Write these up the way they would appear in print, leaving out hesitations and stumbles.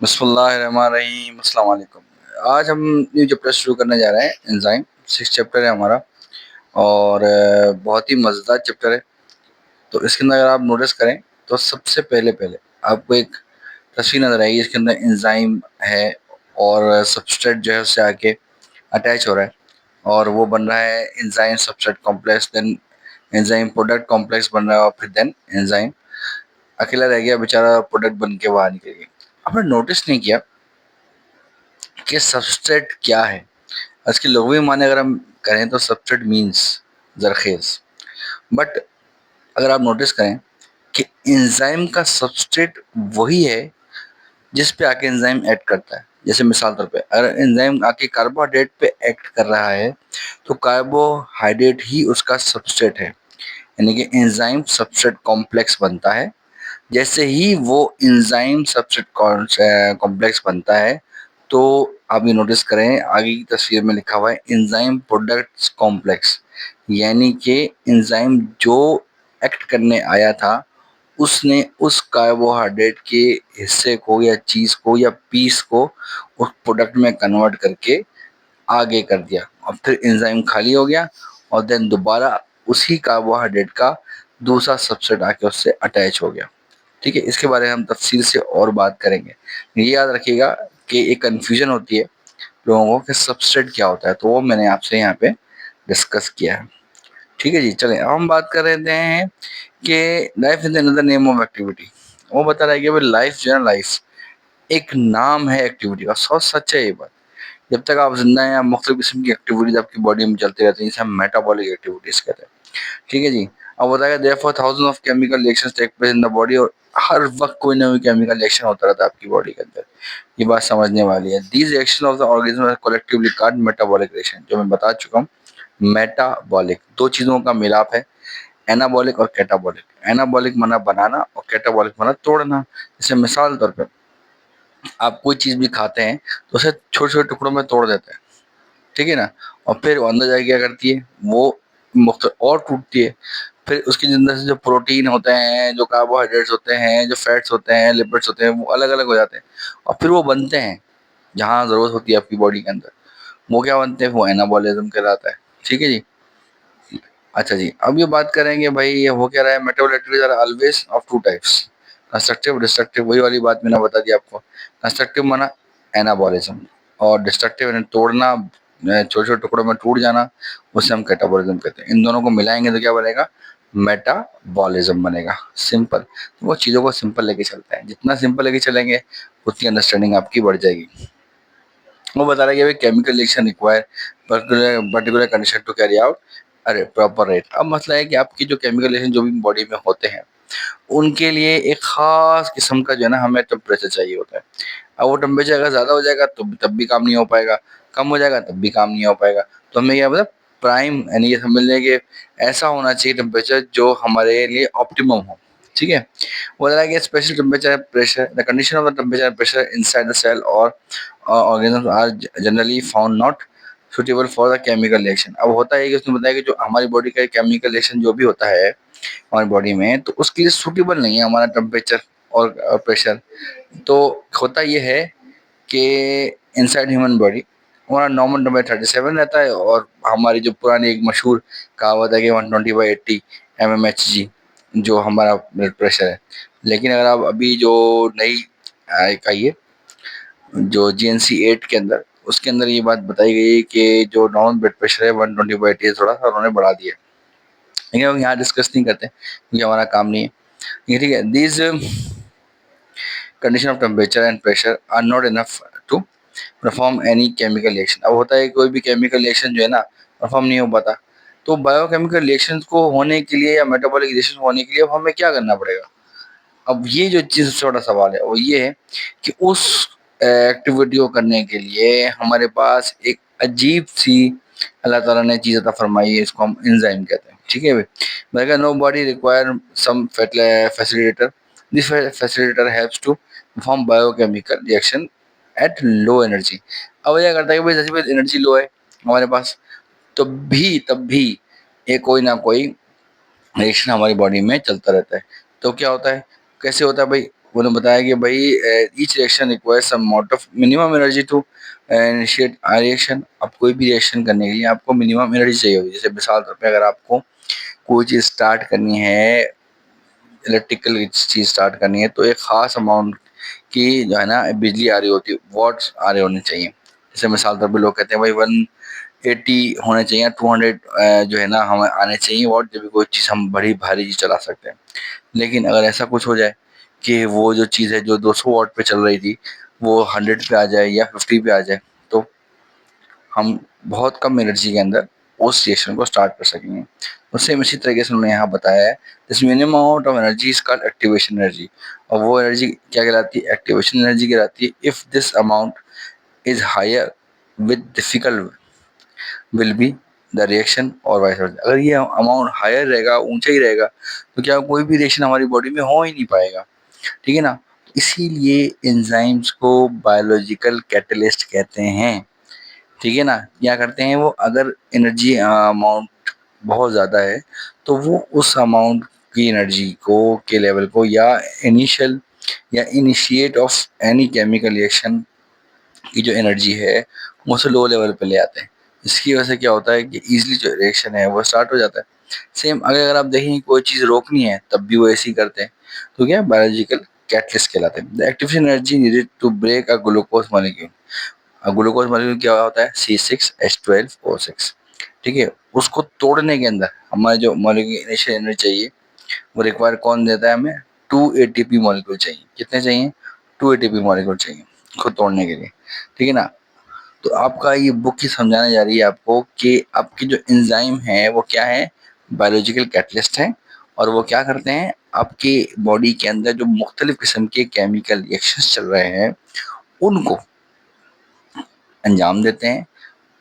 बिस्मिल्लाहिर्रहमानिर्रहीम, अस्सलाम वालेकुम। आज हम न्यू चैप्टर शुरू करने जा रहे हैं। एंजाइम 6 चैप्टर है हमारा और बहुत ही मज़ेदार चैप्टर है। तो इसके अंदर अगर आप नोटिस करें तो सबसे पहले पहले आपको एक तस्वीर नज़र आएगी। इसके अंदर एंजाइम है और सबस्ट्रेट जो है उससे आके अटैच हो रहा है और वो बन रहा है enzyme substrate complex, then enzyme product complex बन रहा है और फिर देन एंजाइम अकेला रह गया बेचारा, प्रोडक्ट बन के बाहर निकल गया। आपने नोटिस नहीं किया कि सबस्ट्रेट क्या है? इसके लुग़वी माने अगर हम करें तो सबस्ट्रेट मीन्स ज़रख़ेज़। बट अगर आप नोटिस करें कि एंजाइम का सबस्ट्रेट वही है जिस पे आके एंजाइम एक्ट करता है। जैसे मिसाल तौर पे अगर एंजाइम आके कार्बोहाइड्रेट पे एक्ट कर रहा है तो कार्बोहाइड्रेट ही उसका सबस्ट्रेट है, यानी कि एंजाइम सबस्ट्रेट कॉम्प्लेक्स बनता है। जैसे ही वो एंजाइम सबस्ट्रेट कॉम्प्लेक्स बनता है तो आप ये नोटिस करें आगे की तस्वीर में लिखा हुआ है एंजाइम प्रोडक्ट्स कॉम्प्लेक्स, यानी कि एंजाइम जो एक्ट करने आया था उसने उस कार्बोहाइड्रेट के हिस्से को या चीज़ को या पीस को उस प्रोडक्ट में कन्वर्ट करके आगे कर दिया और फिर एंजाइम खाली हो गया और देन दोबारा उसी कार्बोहाइड्रेट का दूसरा सबसेट आके उससे अटैच हो गया। ठीक है, इसके बारे में हम तफसील से और बात करेंगे। ये याद रखिएगा कि एक कन्फ्यूजन होती है लोगों को कि सबस्ट्रेट क्या होता है, तो वो मैंने आपसे यहाँ पे डिस्कस किया है। ठीक है जी, चलें अब हम बात कर रहे हैं कि life is another name of activity. वो बता रहा है कि भाई लाइफ जो है ना, लाइफ एक नाम है एक्टिविटी का। सौ सच है ये बात। जब तक आप जिंदा हैं मुख्तलिफ किस्म की एक्टिविटीज आपकी बॉडी में चलती रहती हैं, जिसे हम मेटाबॉलिक एक्टिविटीज कहते हैं। ठीक है जी। अब बताया therefore thousand of chemical reactions take place in the body, और हर वक्त कोई ना कोई केमिकल रिएक्शन होता रहता है आपकी बॉडी के अंदर। ये बात समझने वाली है। These reaction of the organism are collectively called metabolic reaction, जो मैं बता चुका हूँ। मेटाबॉलिक दो चीजों का मिलाप है, एनाबॉलिक और कैटाबॉलिक। एनाबॉलिक माना बनाना और कैटाबॉलिक माना तोड़ना। जैसे मिसाल तौर पे आप कोई चीज भी खाते हैं तो उसे छोटे छोटे टुकड़ों में तोड़ देते हैं, ठीक है ना, और फिर वो अंदर जाके क्या करती है, वो मुख्त और टूटती है। फिर उसके अंदर से जो प्रोटीन होते हैं, जो कार्बोहाइड्रेट्स होते हैं, जो फैट्स होते हैं, लिपिड्स होते हैं, वो अलग अलग हो जाते हैं और फिर वो बनते हैं जहाँ ज़रूरत होती है आपकी बॉडी के अंदर। वो क्या बनते हैं, वो एनाबॉलिज्म कहलाता है। ठीक है जी। अच्छा जी, अब ये बात करेंगे भाई ये हो क्या रहा है। Metabolic activities are always of two types, constructive destructive. वही वाली बात मैंने बता दी आपको। कंस्ट्रक्टिव माना एनाबॉलिज्म और डिस्ट्रक्टिव यानी तोड़ना, छोटे छोटे टुकड़ों में टूट जाना, उसे हम कैटाबॉलिज्म कहते हैं। इन दोनों को मिलाएंगे तो क्या बनेगा, मेटाबॉलिज्म बनेगा। सिंपल। तो वो चीज़ों को सिंपल लेके चलते हैं, जितना सिंपल लेके चलेंगे उतनी अंडरस्टैंडिंग आपकी बढ़ जाएगी। वो बता रहा है कि भाई chemical reaction require particular condition to carry out अरे प्रॉपर रेट। अब मसला है कि आपकी जो केमिकल रिएक्शन जो भी बॉडी में होते हैं उनके लिए एक खास किस्म का जो है ना हमें टेम्परेचर चाहिए होता है। अब वो टेम्परेचर अगर ज़्यादा हो जाएगा तो तब भी काम नहीं हो पाएगा, कम हो जाएगा तब भी काम नहीं हो पाएगा। तो हमें क्या मतलब प्राइम, यानी ये समझ लें कि ऐसा होना चाहिए टेम्परेचर जो हमारे लिए ऑप्टिमम हो। ठीक है। वो बता रहा है कि special temperature pressure, the condition of the temperature pressure inside the cell और organism are generally found not suitable for the chemical reaction. अब होता है कि उसने बताया कि जो हमारी बॉडी का केमिकल रिएक्शन जो भी होता है हमारी बॉडी में, तो उसके लिए सूटेबल नहीं है हमारा टेम्परेचर और प्रेशर। तो होता ये है कि इनसाइड ह्यूमन बॉडी हमारा नॉर्मल टेम्परेचर 37 रहता है और हमारी जो पुरानी एक मशहूर कहावत है कि 120/80 mmHg जो हमारा ब्लड प्रेशर है। लेकिन अगर आप अभी जो नई एक आई है जो GNC 8 के अंदर, उसके अंदर ये बात बताई गई है कि जो नॉर्मल ब्लड प्रेशर है 120/80 थोड़ा सा उन्होंने बढ़ा दिया। लेकिन हम यहाँ डिस्कस नहीं करते क्योंकि हमारा काम नहीं है। ये ठीक है। These condition of temperature and pressure are not enough to perform any chemical reaction. अब होता है कोई भी केमिकल रिएक्शन जो है ना परफॉर्म नहीं हो पाता। तो बायोकेमिकल रिएक्शन को होने के लिए या मेटाबॉलिक रिएक्शन होने के लिए अब हमें क्या करना पड़ेगा। अब ये जो चीज़ सबसे बड़ा सवाल है वो ये है कि उस एक्टिविटी को करने के लिए हमारे पास एक अजीब सी अल्लाह ताला ने चीज़ अता फरमाई है, इसको हम एंजाइम कहते हैं। ठीक है भाई। मैंने no body require some facilitator, this facilitator helps to perform biochemical reaction at low energy. अब क्या करता है कि भाई जैसे भाई एनर्जी लो है हमारे पास, तब भी ये कोई ना कोई रिएक्शन हमारी बॉडी में चलता रहता है। तो क्या होता है, कैसे होता है भाई, उन्होंने बताया कि भाई each reaction requires some amount of minimum energy to initiate a reaction. अब कोई भी रिएक्शन करने के लिए आपको मिनिमम एनर्जी चाहिए होगी। जैसे मिसाल तौर पे अगर आपको कोई चीज़ स्टार्ट करनी है, इलेक्ट्रिकल चीज़ स्टार्ट करनी है, तो एक ख़ास अमाउंट की जो है ना बिजली आ रही होती है, वॉट्स आ रहे होने चाहिए। जैसे मिसाल तौर पे लोग कहते हैं भाई 180 होने चाहिए, 200 जो है ना हमें आने चाहिए वॉट, जब भी कोई चीज़ हम बड़ी भारी चीज़ चला सकते हैं। लेकिन अगर ऐसा कुछ हो जाए कि वो जो चीज़ है जो 200 वॉट पे चल रही थी वो 100 पे आ जाए या 50 पे आ जाए, तो हम बहुत कम एनर्जी के अंदर उस रिएक्शन को स्टार्ट कर सकेंगे। और सेम इसी तरीके से उन्होंने यहाँ बताया है, this minimum amount of energy is called activation energy. और वो एनर्जी क्या कहलाती है? एक्टिवेशन एनर्जी कहलाती है। If this amount is higher with difficult will be the reaction और वाइस वर्सा। अगर ये अमाउंट हायर रहेगा, ऊंचा ही रहेगा, तो क्या कोई भी रिएक्शन हमारी बॉडी में हो ही नहीं पाएगा। ठीक है ना? इसीलिए एंजाइम्स को बायोलॉजिकल कैटलिस्ट कहते हैं। ठीक है ना? क्या करते हैं वो, अगर एनर्जी अमाउंट बहुत ज़्यादा है तो वो उस अमाउंट की एनर्जी को के लेवल को या इनिशियल या initiate of any chemical reaction की जो एनर्जी है वो उसे लो लेवल पे ले आते हैं। इसकी वजह से क्या होता है कि ईजिली जो रिएक्शन है वो स्टार्ट हो जाता है। सेम अगर आप देखें कोई चीज़ रोकनी है तब भी वो ऐसे ही करते हैं। तो क्या बायोलॉजिकल कैटलिस्ट कहलाते हैं। The activation energy needed to break a glucose molecule. Glucose molecule क्या होता है? C6H12O6। ठीक है, उसको तोड़ने के अंदर हमारे जो मॉलिक्यूल इनिशियल एनर्जी चाहिए वो रिक्वायर कौन देता है हमें? 2 ATP मॉलिक्यूल चाहिए। कितने चाहिए? 2 ATP मॉलिक्यूल चाहिए उसको तोड़ने के लिए। ठीक है ना? तो आपका ये बुक ही समझाने जा रही है आपको कि आपकी जो एंजाइम है वो क्या है? बायोलॉजिकल कैटलिस्ट है। और वो क्या करते हैं? आपके बॉडी के अंदर जो मुख्तलिफ किस्म के केमिकल रिएक्शंस चल रहे हैं उनको अंजाम देते हैं।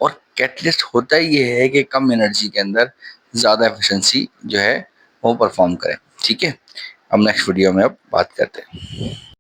और कैटलिस्ट होता ही ये है कि कम एनर्जी के अंदर ज़्यादा एफिशिएंसी जो है वो परफॉर्म करें। ठीक है, अब नेक्स्ट वीडियो में अब बात करते हैं।